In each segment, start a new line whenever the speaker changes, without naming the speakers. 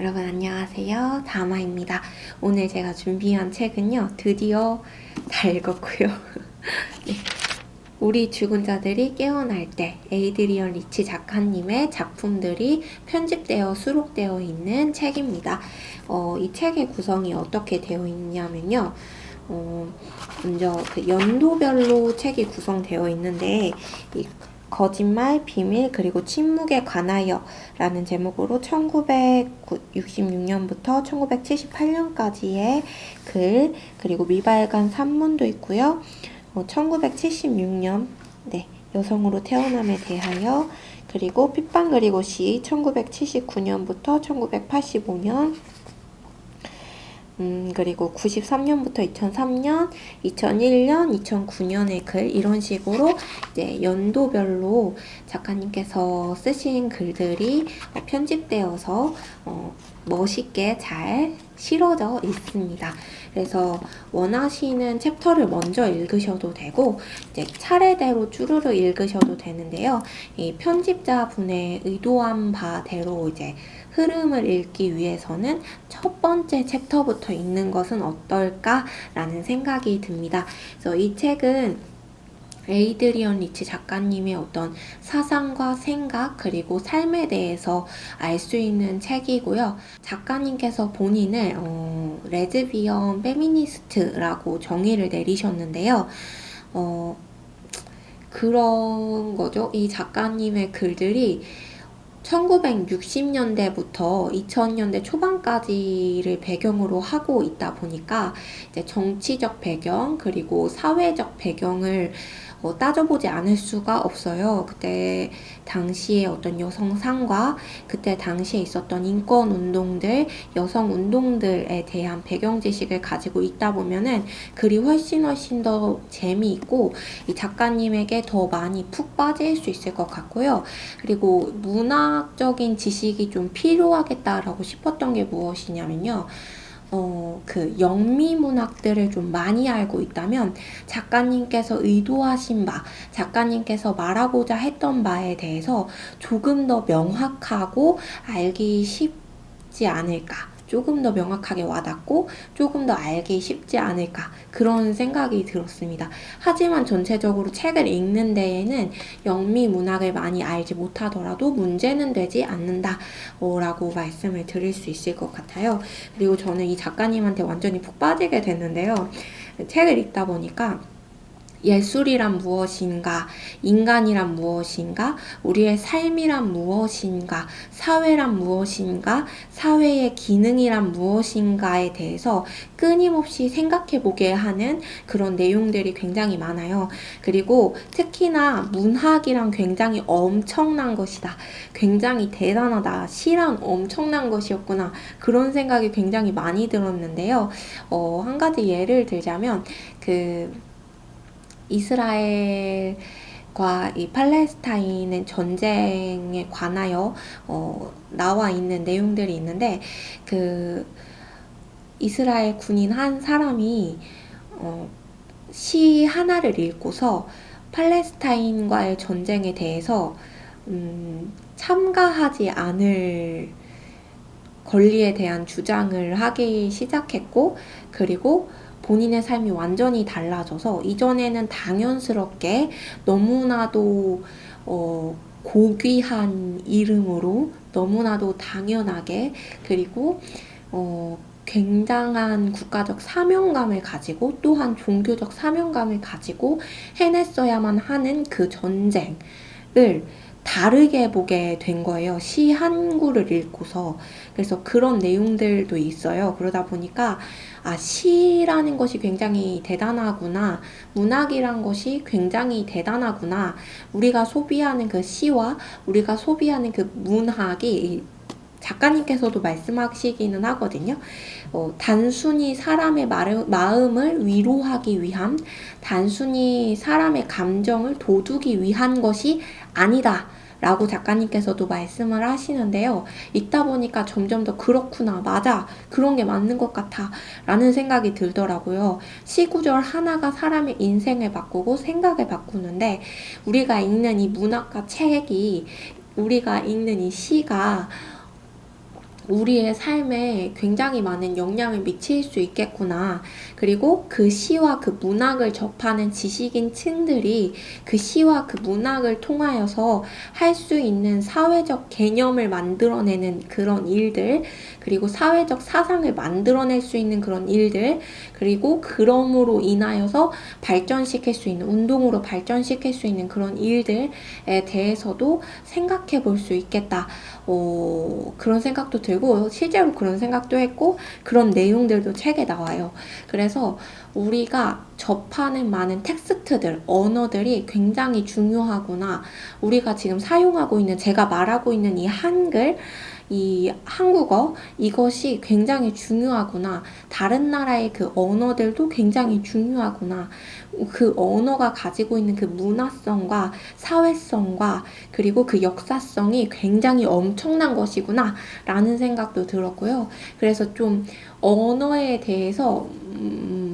여러분 안녕하세요. 다마입니다. 오늘 제가 준비한 책은요. 드디어 다 읽었고요. 네. 우리 죽은 자들이 깨어날 때 에이드리언 리치 작가님의 작품들이 편집되어 수록되어 있는 책입니다. 이 책의 구성이 어떻게 되어 있냐면요. 먼저 그 연도별로 책이 구성되어 있는데 거짓말, 비밀, 그리고 침묵에 관하여 라는 제목으로 1966년부터 1978년까지의 글, 그리고 미발간 산문도 있고요. 1976년, 여성으로 태어남에 대하여, 그리고 핏방 그리고 시 1979년부터 1985년, 그리고 93년부터 2003년, 2001년, 2009년의 글, 이런 식으로 이제 연도별로 작가님께서 쓰신 글들이 편집되어서 멋있게 잘 실어져 있습니다. 그래서 원하시는 챕터를 먼저 읽으셔도 되고 이제 차례대로 쭈루루 읽으셔도 되는데요. 이 편집자분의 의도한 바대로 이제 흐름을 읽기 위해서는 첫 번째 챕터부터 읽는 것은 어떨까라는 생각이 듭니다. 그래서 이 책은 에이드리언 리치 작가님의 어떤 사상과 생각 그리고 삶에 대해서 알 수 있는 책이고요. 작가님께서 본인을 레즈비언 페미니스트라고 정의를 내리셨는데요. 그런 거죠. 이 작가님의 글들이 1960년대부터 2000년대 초반까지를 배경으로 하고 있다 보니까 이제 정치적 배경 그리고 사회적 배경을 따져보지 않을 수가 없어요. 그때 당시에 어떤 여성상과 그때 당시에 있었던 인권 운동들, 여성 운동들에 대한 배경 지식을 가지고 있다 보면은 글이 훨씬 더 재미있고 이 작가님에게 더 많이 푹 빠질 수 있을 것 같고요. 그리고 문학적인 지식이 좀 필요하겠다라고 싶었던 게 무엇이냐면요. 그 영미 문학들을 좀 많이 알고 있다면 작가님께서 의도하신 바, 작가님께서 말하고자 했던 바에 대해서 조금 더 명확하고 알기 쉽지 않을까. 조금 더 명확하게 와닿고 조금 더 알기 쉽지 않을까 그런 생각이 들었습니다. 하지만 전체적으로 책을 읽는 데에는 영미 문학을 많이 알지 못하더라도 문제는 되지 않는다 라고 말씀을 드릴 수 있을 것 같아요. 그리고 저는 이 작가님한테 완전히 푹 빠지게 됐는데요. 책을 읽다 보니까 예술이란 무엇인가, 인간이란 무엇인가, 우리의 삶이란 무엇인가, 사회란 무엇인가, 사회의 기능이란 무엇인가에 대해서 끊임없이 생각해보게 하는 그런 내용들이 굉장히 많아요. 그리고 특히나 문학이란 굉장히 엄청난 것이다. 굉장히 대단하다. 시란 엄청난 것이었구나. 그런 생각이 굉장히 많이 들었는데요. 한 가지 예를 들자면 이스라엘과 이 팔레스타인의 전쟁에 관하여 나와 있는 내용들이 있는데 이스라엘 군인 한 사람이 시 하나를 읽고서 팔레스타인과의 전쟁에 대해서 참가하지 않을 권리에 대한 주장을 하기 시작했고, 그리고 본인의 삶이 완전히 달라져서 이전에는 당연스럽게 너무나도 고귀한 이름으로 너무나도 당연하게 그리고 굉장한 국가적 사명감을 가지고 또한 종교적 사명감을 가지고 해냈어야만 하는 그 전쟁을 다르게 보게 된 거예요. 시 한 구를 읽고서. 그래서 그런 내용들도 있어요. 그러다 보니까 시라는 것이 굉장히 대단하구나. 문학이란 것이 굉장히 대단하구나. 우리가 소비하는 그 시와 우리가 소비하는 그 문학이 작가님께서도 말씀하시기는 하거든요. 단순히 사람의 마음을 위로하기 위함, 단순히 사람의 감정을 돋우기 위한 것이 아니다. 라고 작가님께서도 말씀을 하시는데요. 읽다 보니까 점점 더 그렇구나, 맞아, 그런 게 맞는 것 같아 라는 생각이 들더라고요. 시구절 하나가 사람의 인생을 바꾸고 생각을 바꾸는데 우리가 읽는 이 문학과 책이, 우리가 읽는 이 시가 우리의 삶에 굉장히 많은 영향을 미칠 수 있겠구나. 그리고 그 시와 그 문학을 접하는 지식인 층들이 그 시와 그 문학을 통하여서 할 수 있는 사회적 개념을 만들어내는 그런 일들, 그리고 사회적 사상을 만들어낼 수 있는 그런 일들, 그리고 그럼으로 인하여서 발전시킬 수 있는, 운동으로 발전시킬 수 있는 그런 일들에 대해서도 생각해 볼 수 있겠다. 그런 생각도 들고 실제로 그런 생각도 했고 그런 내용들도 책에 나와요. 그래서 우리가 접하는 많은 텍스트들, 언어들이 굉장히 중요하구나. 우리가 지금 사용하고 있는, 제가 말하고 있는 이 한글, 이 한국어, 이것이 굉장히 중요하구나. 다른 나라의 그 언어들도 굉장히 중요하구나. 그 언어가 가지고 있는 그 문화성과 사회성과 그리고 그 역사성이 굉장히 엄청난 것이구나 라는 생각도 들었고요. 그래서 좀 언어에 대해서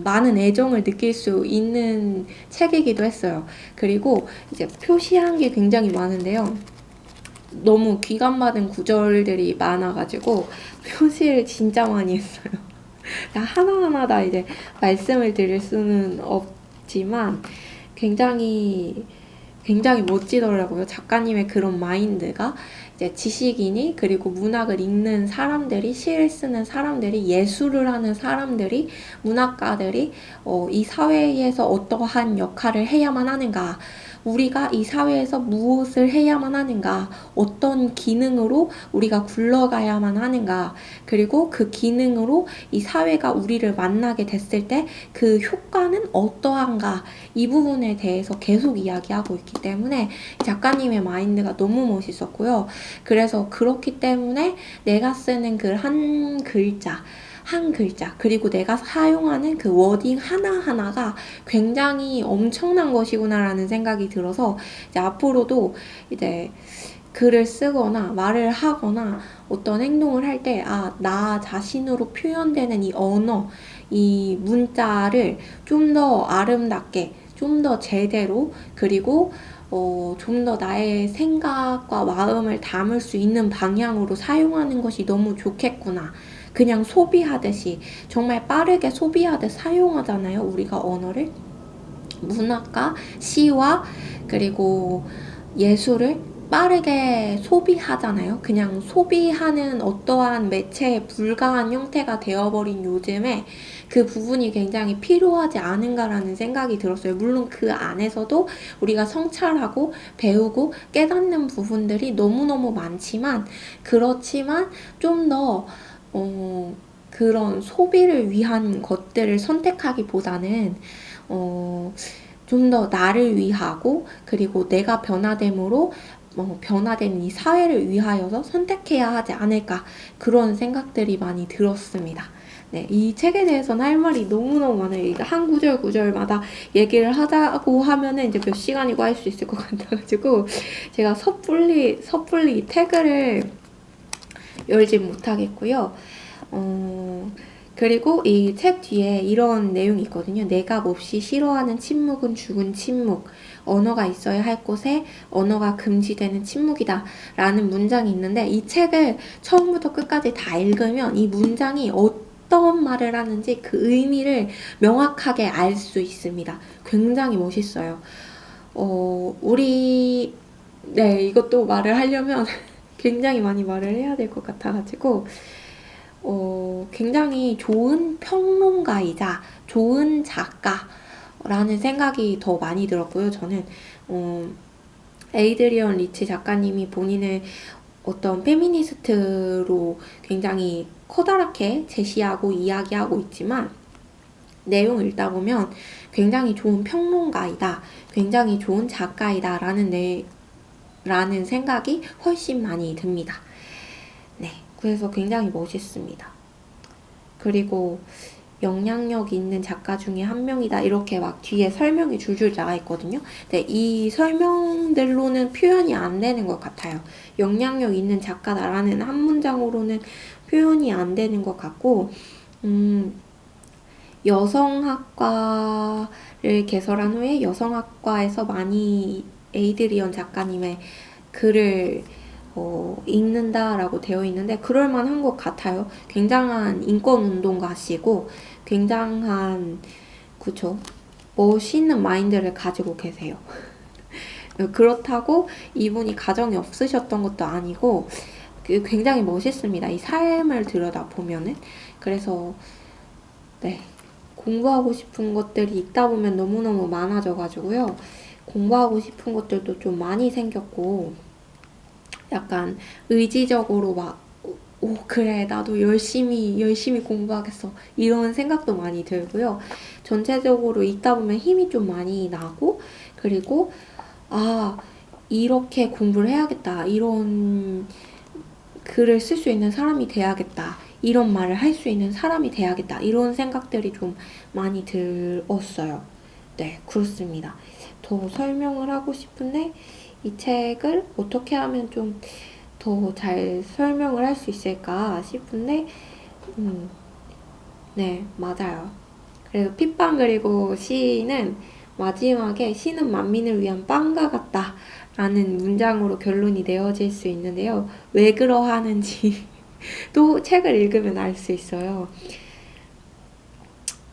많은 애정을 느낄 수 있는 책이기도 했어요. 그리고 이제 표시한 게 굉장히 많은데요. 너무 귀감받은 구절들이 많아가지고 표시를 진짜 많이 했어요. 하나하나 다 이제 말씀을 드릴 수는 없지만 굉장히 멋지더라고요. 작가님의 그런 마인드가 이제 지식인이, 그리고 문학을 읽는 사람들이, 시를 쓰는 사람들이, 예술을 하는 사람들이, 문학가들이 이 사회에서 어떠한 역할을 해야만 하는가, 우리가 이 사회에서 무엇을 해야만 하는가, 어떤 기능으로 우리가 굴러가야만 하는가, 그리고 그 기능으로 이 사회가 우리를 만나게 됐을 때 그 효과는 어떠한가, 이 부분에 대해서 계속 이야기하고 있기 때문에 작가님의 마인드가 너무 멋있었고요. 그래서 그렇기 때문에 내가 쓰는 그 한 글자, 그리고 내가 사용하는 그 워딩 하나하나가 굉장히 엄청난 것이구나라는 생각이 들어서 이제 앞으로도 이제 글을 쓰거나 말을 하거나 어떤 행동을 할 때, 나 자신으로 표현되는 이 언어, 이 문자를 좀 더 아름답게, 좀 더 제대로, 그리고 좀 더 나의 생각과 마음을 담을 수 있는 방향으로 사용하는 것이 너무 좋겠구나. 그냥 소비하듯이, 정말 빠르게 소비하듯 사용하잖아요, 우리가 언어를. 문학과 시와 그리고 예술을 빠르게 소비하잖아요. 그냥 소비하는 어떠한 매체에 불과한 형태가 되어버린 요즘에 그 부분이 굉장히 필요하지 않은가라는 생각이 들었어요. 물론 그 안에서도 우리가 성찰하고 배우고 깨닫는 부분들이 너무너무 많지만, 그렇지만 좀 더 그런 소비를 위한 것들을 선택하기보다는 좀 더 나를 위하고, 그리고 내가 변화됨으로 변화된 이 사회를 위하여서 선택해야 하지 않을까, 그런 생각들이 많이 들었습니다. 네, 이 책에 대해서는 할 말이 너무너무 많아요. 이게 한 구절 구절마다 얘기를 하자고 하면은 이제 몇 시간이고 할 수 있을 것 같아가지고 제가 섣불리 이 태그를 열지 못하겠고요. 그리고 이 책 뒤에 이런 내용이 있거든요. 내가 몹시 싫어하는 침묵은 죽은 침묵. 언어가 있어야 할 곳에 언어가 금지되는 침묵이다. 라는 문장이 있는데, 이 책을 처음부터 끝까지 다 읽으면 이 문장이 어떤 말을 하는지 그 의미를 명확하게 알 수 있습니다. 굉장히 멋있어요. 네, 이것도 말을 하려면 굉장히 많이 말을 해야 될 것 같아가지고, 굉장히 좋은 평론가이자 좋은 작가라는 생각이 더 많이 들었고요. 저는 에이드리언 리치 작가님이 본인을 어떤 페미니스트로 굉장히 커다랗게 제시하고 이야기하고 있지만, 내용을 읽다 보면 굉장히 좋은 평론가이다, 굉장히 좋은 작가이다 라는 생각이 훨씬 많이 듭니다. 네, 그래서 굉장히 멋있습니다. 그리고 영향력 있는 작가 중에 한 명이다, 이렇게 막 뒤에 설명이 줄줄 나와 있거든요. 근데 이 설명들로는 표현이 안 되는 것 같아요. 영향력 있는 작가다라는 한 문장으로는 표현이 안 되는 것 같고, 여성학과를 개설한 후에 여성학과에서 많이 에이드리언 작가님의 글을 읽는다라고 되어 있는데 그럴만한 것 같아요. 굉장한 인권운동가시고 굉장한 그쵸? 멋있는 마인드를 가지고 계세요. 그렇다고 이분이 가정이 없으셨던 것도 아니고 굉장히 멋있습니다. 이 삶을 들여다보면은. 그래서 네, 공부하고 싶은 것들이 있다 보면 너무너무 많아져가지고요. 공부하고 싶은 것들도 좀 많이 생겼고 약간 의지적으로 막 오, 그래, 나도 열심히 공부하겠어. 이런 생각도 많이 들고요. 전체적으로 읽다 보면 힘이 좀 많이 나고, 그리고, 아, 이렇게 공부를 해야겠다. 이런 글을 쓸 수 있는 사람이 돼야겠다. 이런 말을 할 수 있는 사람이 돼야겠다. 이런 생각들이 좀 많이 들었어요. 네, 그렇습니다. 더 설명을 하고 싶은데, 이 책을 어떻게 하면 좀 더 잘 설명을 할 수 있을까 싶은데, 네, 맞아요. 그래서 핏빵 그리고 시는 마지막에 시는 만민을 위한 빵과 같다 라는 문장으로 결론이 내어질 수 있는데요. 왜 그러하는지 또 책을 읽으면 알 수 있어요.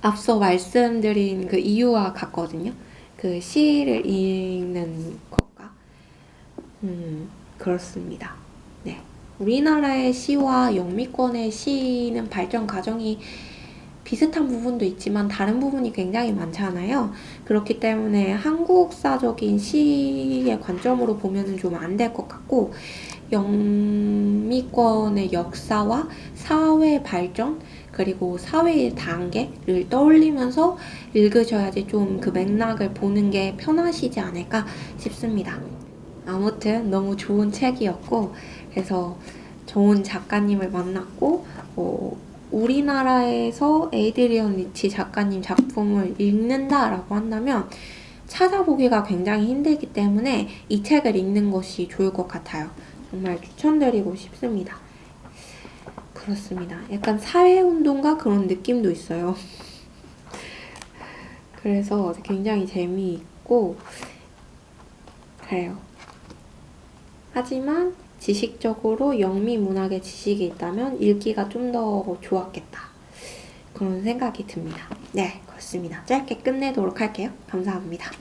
앞서 말씀드린 그 이유와 같거든요. 그 시를 읽는 것과. 그렇습니다. 네. 우리나라의 시와 영미권의 시는 발전 과정이 비슷한 부분도 있지만 다른 부분이 굉장히 많잖아요. 그렇기 때문에 한국사적인 시의 관점으로 보면 좀 안 될 것 같고, 영미권의 역사와 사회 발전, 그리고 사회의 단계를 떠올리면서 읽으셔야지 좀 그 맥락을 보는 게 편하시지 않을까 싶습니다. 아무튼 너무 좋은 책이었고, 그래서 좋은 작가님을 만났고, 우리나라에서 에이드리언 리치 작가님 작품을 읽는다라고 한다면 찾아보기가 굉장히 힘들기 때문에 이 책을 읽는 것이 좋을 것 같아요. 정말 추천드리고 싶습니다. 그렇습니다. 약간 사회운동가 그런 느낌도 있어요. 그래서 굉장히 재미있고 그래요. 하지만 지식적으로 영미 문학의 지식이 있다면 읽기가 좀 더 좋았겠다. 그런 생각이 듭니다. 네, 그렇습니다. 짧게 끝내도록 할게요. 감사합니다.